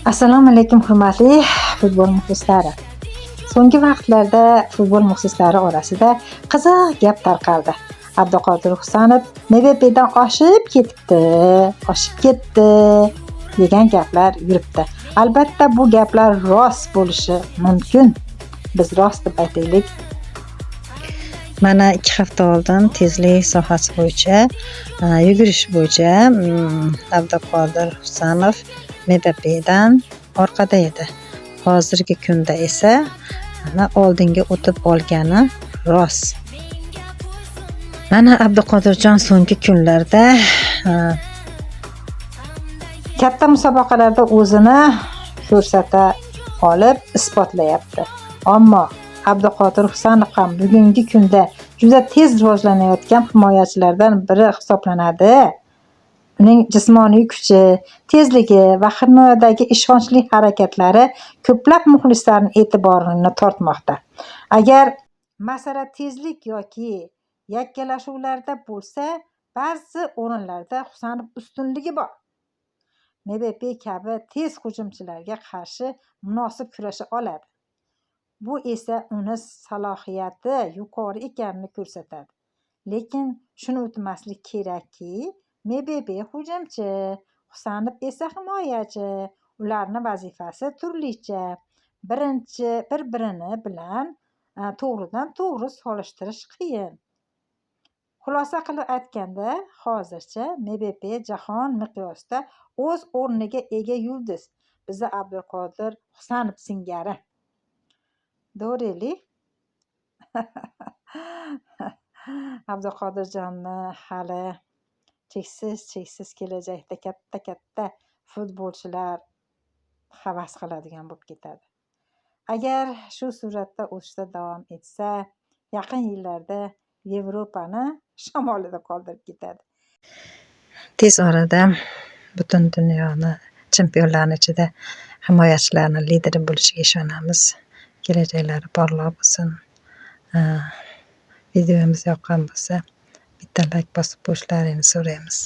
Assalomu alaykum hurmatli futbol muxlislari. So'nggi vaqtlarda futbol muxlislari orasida qiziq gap tarqaldi. Abduqodir Husanov MVPdan oshib ketdi degan gaplar yuribdi. Albatta bu gaplar rost bo'lishi mumkin. Biz rost deb aytaylik. Mana 2 hafta oldin tezlik sohasi bo'yicha, yugurish bo'yicha Abduqodir Husanov MVPdan orqada edi. Hozirgi kunda esa mana oldinga o'tib olgani rost. Mana Abduqodirjon so'nggi kunlarda katta musobaqalarda o'zini ko'rsata olib isbotlayapti. Ammo Abduqodir Husanov ham bugungi kunda juda tez rivojlanayotgan himoyachilardan biri hisoblanadi. Uning jismoniy kuchi, tezligi va himoyadagi ishonchli harakatlari ko'plab muxlislarning e'tiborini tortmoqda. Agar masala tezlik yoki yakkalashuvlarda bo'lsa, ba'zi o'rinlarda Husanov ustunligi bor. MVP kabi tez hujumchilarga qarshi munosib kurasha oladi. Bu esa uni salohiyati yuqori ekanini ko'rsatadi. Lekin shuni unutmaslik kerakki, MVP hujumchi, Husanov esa himoyachi. Ularning vazifasi turlicha. Bir-birini bilan to'g'ridan to'g'ri solishtirish qiyin. Xulosa qilib aytganda, hozircha MVP jahon miqyosida o'z o'rniga ega yulduz. Biza Abduqodir Husanov singari. Doreli Abduqodirjonni hali cheksiz kelajakda katta futbolchilar havas qiladigan bo'lib ketadi. Agar shu suratda o'sishda davom etsa, yaqin yillarda Yevropani shamolida qoldirib ketadi. Tez orada butun dunyoni chempionlarning ichida himoyachilarning lideri bo'lishiga ishonamiz. Kelajaklari porloq bo'lsin. Videomiz yoqqan bo'lsa, bitta like bosib qo'yishlarini so'raymiz.